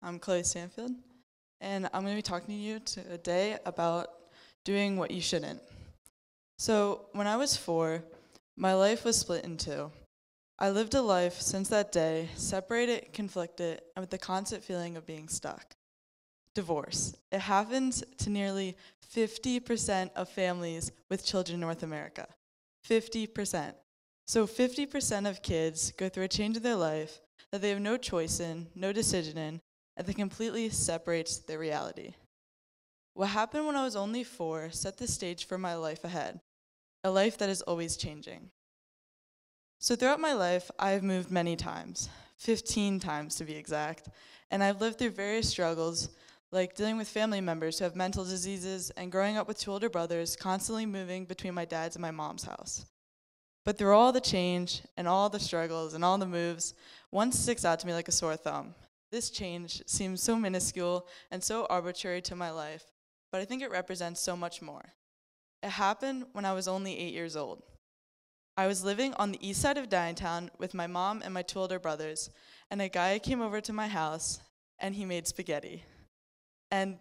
I'm Chloe Stanfield, and I'm going to be talking to you today about doing what you shouldn't. So, when I was 4, my life was split in two. I lived a life since that day, separated, conflicted, and with the constant feeling of being stuck. Divorce. It happens to nearly 50% of families with children in North America. 50%. So 50% of kids go through a change in their life that they have no choice in, no decision in, and that completely separates their reality. What happened when I was only 4 set the stage for my life ahead, a life that is always changing. So throughout my life, I've moved many times, 15 times to be exact, and I've lived through various struggles, like dealing with family members who have mental diseases and growing up with 2 older brothers, constantly moving between my dad's and my mom's house. But through all the change and all the struggles and all the moves, one sticks out to me like a sore thumb. This change seems so minuscule and so arbitrary to my life, but I think it represents so much more. It happened when I was only 8 years old. I was living on the east side of downtown with my mom and my 2 older brothers, and a guy came over to my house, and he made spaghetti. And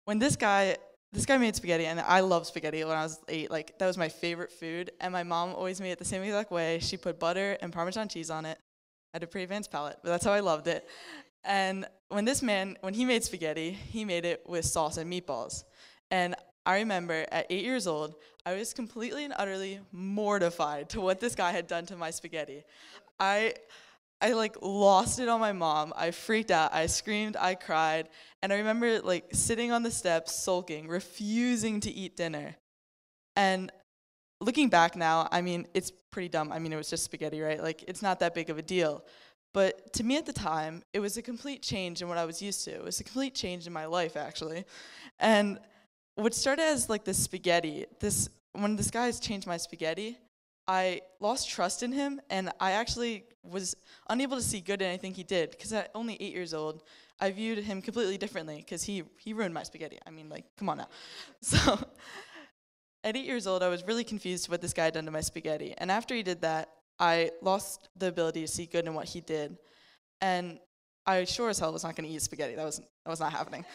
when this guy made spaghetti, and I loved spaghetti when I was 8, like, that was my favorite food, and my mom always made it the same exact way. She put butter and Parmesan cheese on it. I had a pretty advanced palate, but that's how I loved it. And when he made spaghetti, he made it with sauce and meatballs. And I remember at 8 years old, I was completely and utterly mortified to what this guy had done to my spaghetti. I lost it on my mom. I freaked out. I screamed. I cried. And I remember sitting on the steps, sulking, refusing to eat dinner. And looking back now, I mean, it's pretty dumb. I mean, it was just spaghetti, right? It's not that big of a deal. But to me at the time, it was a complete change in what I was used to. It was a complete change in my life, actually. And what started as this spaghetti, when this guy changed my spaghetti, I lost trust in him, and I actually was unable to see good in anything he did, because at only 8 years old, I viewed him completely differently, because he ruined my spaghetti. I mean, come on now. So at 8 years old, I was really confused what this guy had done to my spaghetti, and after he did that, I lost the ability to see good in what he did, and I sure as hell was not going to eat spaghetti. That was not happening.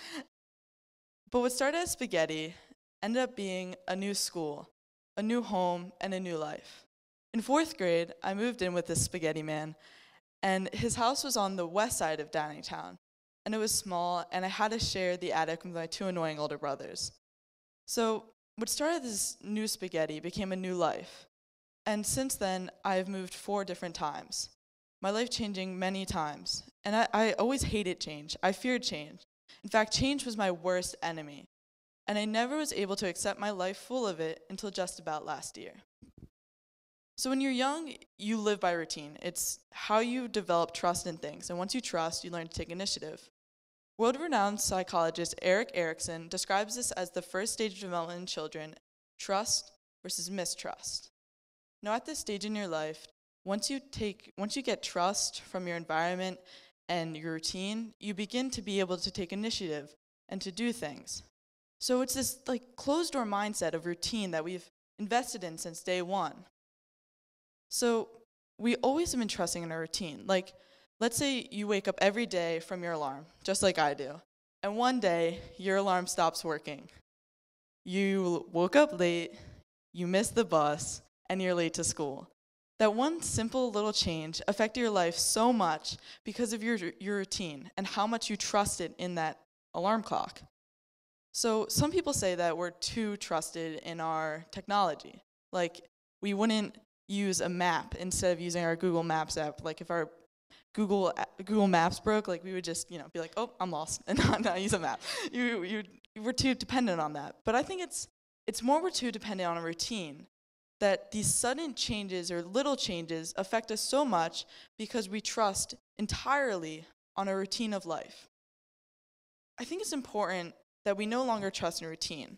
But what started as spaghetti ended up being a new school, a new home, and a new life. In 4th grade, I moved in with this spaghetti man, and his house was on the west side of downtown, and it was small, and I had to share the attic with my 2 annoying older brothers. So what started this new spaghetti became a new life, and since then, I've moved 4 different times, my life changing many times, and I always hated change. I feared change. In fact, change was my worst enemy, and I never was able to accept my life full of it until just about last year. So when you're young, you live by routine. It's how you develop trust in things, and once you trust, you learn to take initiative. World-renowned psychologist Erik Erikson describes this as the first stage of development in children, trust versus mistrust. Now at this stage in your life, once you get trust from your environment and your routine, you begin to be able to take initiative and to do things. So it's this closed-door mindset of routine that we've invested in since day one. So we always have been trusting in our routine. Let's say you wake up every day from your alarm, just like I do, and one day your alarm stops working. You woke up late, you missed the bus, and you're late to school. That one simple little change affected your life so much because of your routine and how much you trusted in that alarm clock. So some people say that we're too trusted in our technology. We wouldn't use a map instead of using our Google Maps app. If our Google Maps broke, we would just be like, oh, I'm lost, and not use a map. We're too dependent on that. But I think it's more we're too dependent on a routine, that these sudden changes or little changes affect us so much because we trust entirely on a routine of life. I think it's important that we no longer trust in routine,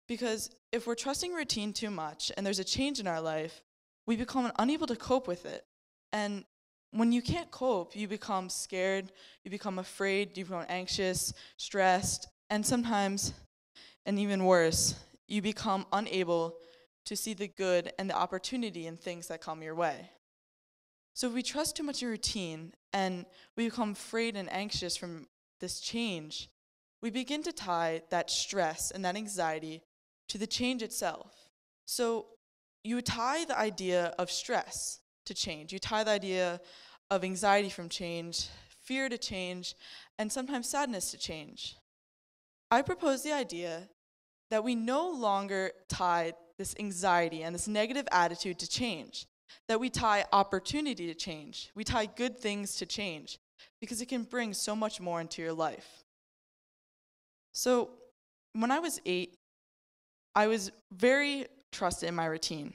because if we're trusting routine too much and there's a change in our life, we become unable to cope with it. And when you can't cope, you become scared, you become afraid, you become anxious, stressed, and sometimes, and even worse, you become unable to see the good and the opportunity in things that come your way. So if we trust too much in routine and we become afraid and anxious from this change, we begin to tie that stress and that anxiety to the change itself. So you tie the idea of stress to change. You tie the idea of anxiety from change, fear to change, and sometimes sadness to change. I propose the idea that we no longer tie this anxiety and this negative attitude to change, that we tie opportunity to change. We tie good things to change because it can bring so much more into your life. So when I was 8, I was very trusted in my routine.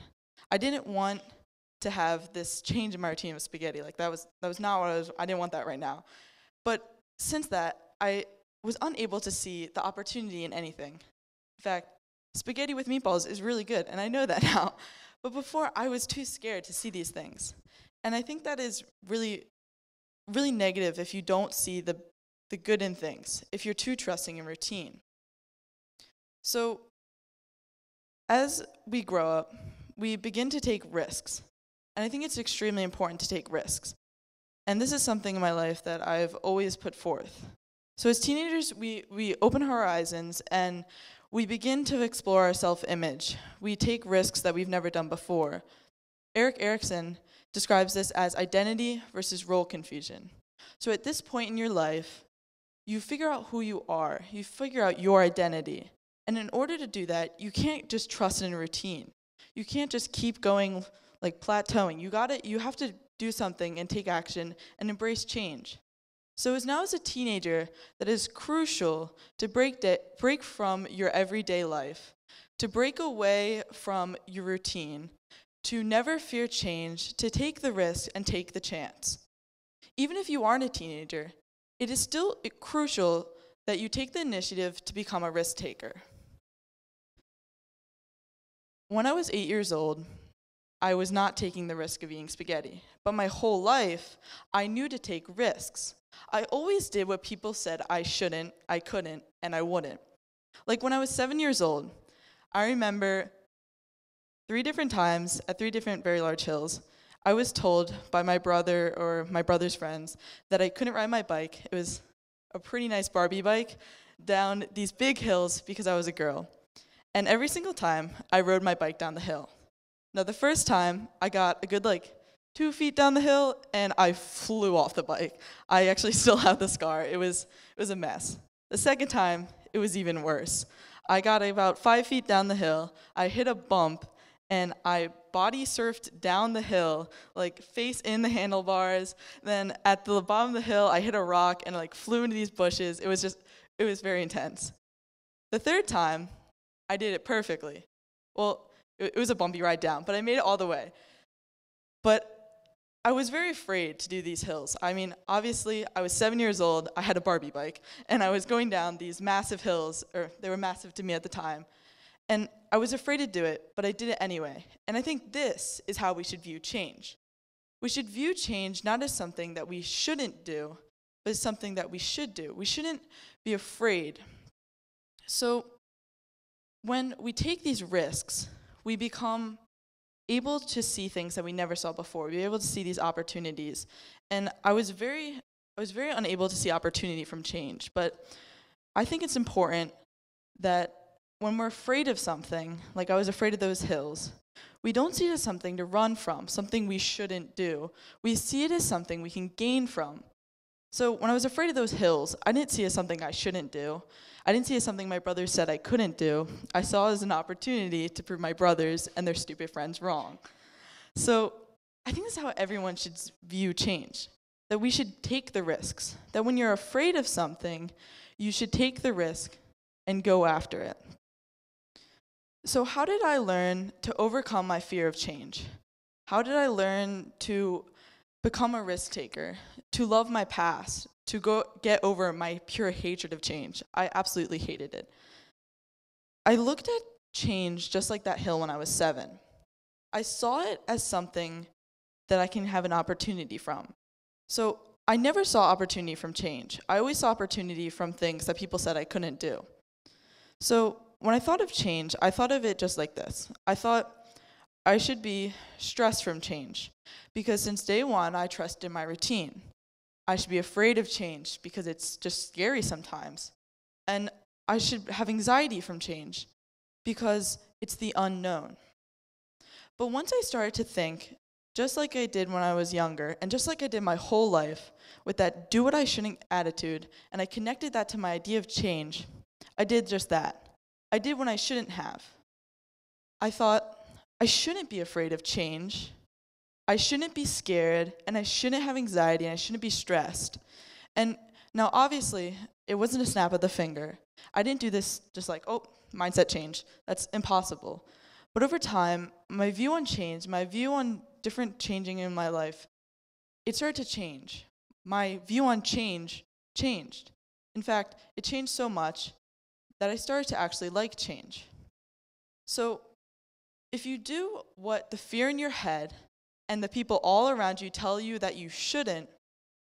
I didn't want to have this change in my routine with spaghetti. Like that was not what I didn't want that right now. But since that, I was unable to see the opportunity in anything. In fact, spaghetti with meatballs is really good, and I know that now. But before, I was too scared to see these things. And I think that is really, really negative if you don't see the good in things, if you're too trusting in routine. So as we grow up, we begin to take risks. And I think it's extremely important to take risks. And this is something in my life that I've always put forth. So as teenagers, we open our horizons and we begin to explore our self-image. We take risks that we've never done before. Erik Erikson describes this as identity versus role confusion. So at this point in your life, you figure out who you are. You figure out your identity. And in order to do that, you can't just trust in a routine. You can't just keep going like plateauing. You have to do something and take action and embrace change. So as a teenager, that is crucial to break from your everyday life, to break away from your routine, to never fear change, to take the risk and take the chance. Even if you aren't a teenager, it is still crucial that you take the initiative to become a risk taker. When I was 8 years old, I was not taking the risk of eating spaghetti, but my whole life, I knew to take risks. I always did what people said I shouldn't, I couldn't, and I wouldn't. Like when I was 7 years old, I remember 3 different times at 3 different very large hills, I was told by my brother or my brother's friends that I couldn't ride my bike. It was a pretty nice Barbie bike down these big hills because I was a girl. And every single time, I rode my bike down the hill. Now, the first time, I got a good 2 feet down the hill, and I flew off the bike. I actually still have the scar. It was a mess. The second time, it was even worse. I got about 5 feet down the hill. I hit a bump, and I body surfed down the hill, face in the handlebars. Then at the bottom of the hill, I hit a rock and flew into these bushes. It was very intense. The third time, I did it perfectly. Well, it was a bumpy ride down, but I made it all the way. But I was very afraid to do these hills. I mean, obviously, I was 7 years old, I had a Barbie bike, and I was going down these massive hills, or they were massive to me at the time. And I was afraid to do it, but I did it anyway. And I think this is how we should view change. We should view change not as something that we shouldn't do, but as something that we should do. We shouldn't be afraid. So when we take these risks, we become able to see things that we never saw before. We're able to see these opportunities. And I was very unable to see opportunity from change. But I think it's important that when we're afraid of something, like I was afraid of those hills, we don't see it as something to run from, something we shouldn't do. We see it as something we can gain from. So when I was afraid of those hills, I didn't see it as something I shouldn't do. I didn't see it as something my brothers said I couldn't do. I saw it as an opportunity to prove my brothers and their stupid friends wrong. So I think that's how everyone should view change, that we should take the risks, that when you're afraid of something, you should take the risk and go after it. So how did I learn to overcome my fear of change? How did I learn to become a risk taker, to love my past, to get over my pure hatred of change? I absolutely hated it. I looked at change just like that hill when I was 7. I saw it as something that I can have an opportunity from. So I never saw opportunity from change. I always saw opportunity from things that people said I couldn't do. So when I thought of change, I thought of it just like this. I thought I should be stressed from change because since day one, I trusted my routine. I should be afraid of change because it's just scary sometimes. And I should have anxiety from change because it's the unknown. But once I started to think, just like I did when I was younger, and just like I did my whole life, with that do what I shouldn't attitude, and I connected that to my idea of change, I did just that. I did what I shouldn't have. I thought, I shouldn't be afraid of change. I shouldn't be scared, and I shouldn't have anxiety, and I shouldn't be stressed. And now, obviously, it wasn't a snap of the finger. I didn't do this just like, oh, mindset change. That's impossible. But over time, my view on change, my view on different changing in my life, it started to change. My view on change changed. In fact, it changed so much that I started to actually like change. So if you do what the fear in your head and the people all around you tell you that you shouldn't,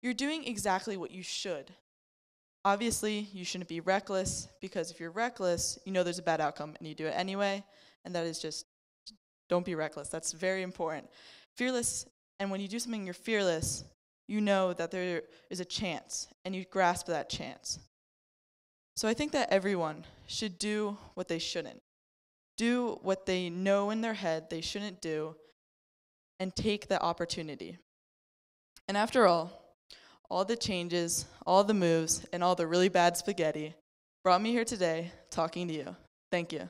you're doing exactly what you should. Obviously, you shouldn't be reckless, because if you're reckless, you know there's a bad outcome and you do it anyway, and that is just, don't be reckless. That's very important. Fearless, and when you do something you're fearless, you know that there is a chance, and you grasp that chance. So I think that everyone should do what they shouldn't. Do what they know in their head they shouldn't do, and take the opportunity. And after all the changes, all the moves, and all the really bad spaghetti brought me here today talking to you. Thank you.